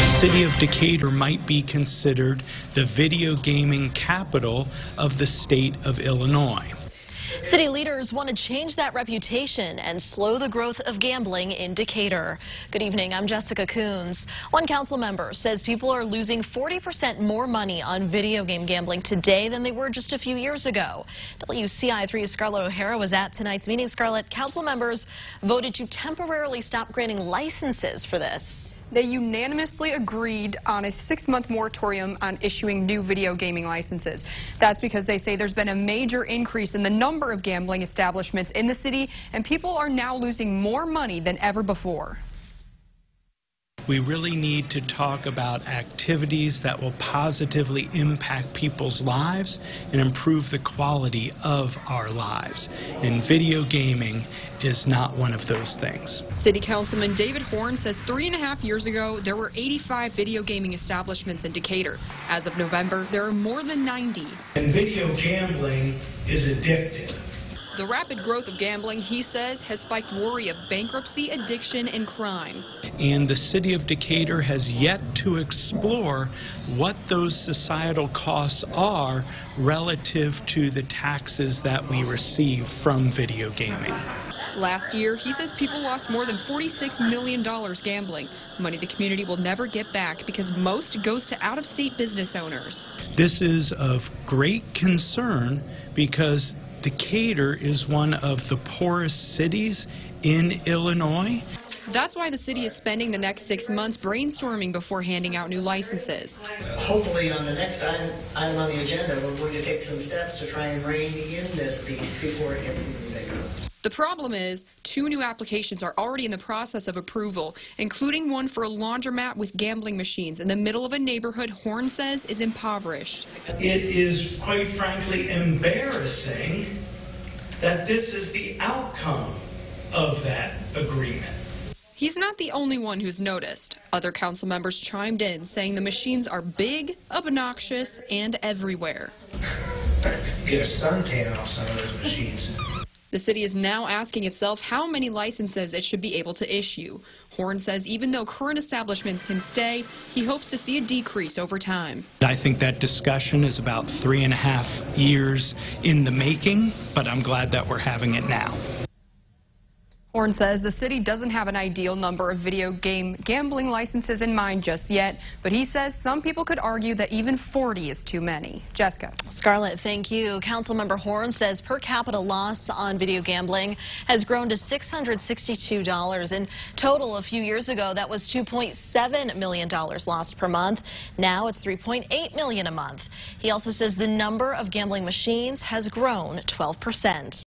city of Decatur might be considered the video gaming capital of the state of Illinois. City leaders want to change that reputation and slow the growth of gambling in Decatur. Good evening, I'm Jessica Coons. One council member says people are losing 40% more money on video game gambling today than they were just a few years ago. WCI3's Scarlett O'Hara was at tonight's meeting. Scarlett, council members voted to temporarily stop granting licenses for this. They unanimously agreed on a 6-month moratorium on issuing new video gaming licenses. That's because they say there's been a major increase in the number of gambling establishments in the city, and people are now losing more money than ever before. We really need to talk about activities that will positively impact people's lives and improve the quality of our lives. And video gaming is not one of those things. City Councilman David Horn says 3.5 years ago, there were 85 video gaming establishments in Decatur. As of November, there are more than 90. And video gambling is addictive. The rapid growth of gambling, he says, has spiked worry of bankruptcy, addiction, and crime. And the city of Decatur has yet to explore what those societal costs are relative to the taxes that we receive from video gaming. Last year, he says people lost more than $46 million gambling, money the community will never get back because most goes to out-of-state business owners. This is of great concern because Decatur is one of the poorest cities in Illinois. That's why the city is spending the next 6 months brainstorming before handing out new licenses. Hopefully on the next item on the agenda, we're going to take some steps to try and rein in this piece before it gets even bigger. The problem is 2 new applications are already in the process of approval, including one for a laundromat with gambling machines in the middle of a neighborhood Horn says is impoverished. It is, quite frankly, embarrassing that this is the outcome of that agreement. He's not the only one who's noticed. Other council members chimed in, saying the machines are big, obnoxious, and everywhere. Get a suntan off some of those machines. The city is now asking itself how many licenses it should be able to issue. Horn says even though current establishments can stay, he hopes to see a decrease over time. I think that discussion is about 3.5 years in the making, but I'm glad that we're having it now. Horn says the city doesn't have an ideal number of video game gambling licenses in mind just yet, but he says some people could argue that even 40 is too many. Jessica. Scarlett, thank you. Councilmember Horn says per capita loss on video gambling has grown to $662. In total, a few years ago, that was $2.7 million lost per month. Now it's $3.8 million a month. He also says the number of gambling machines has grown 12%.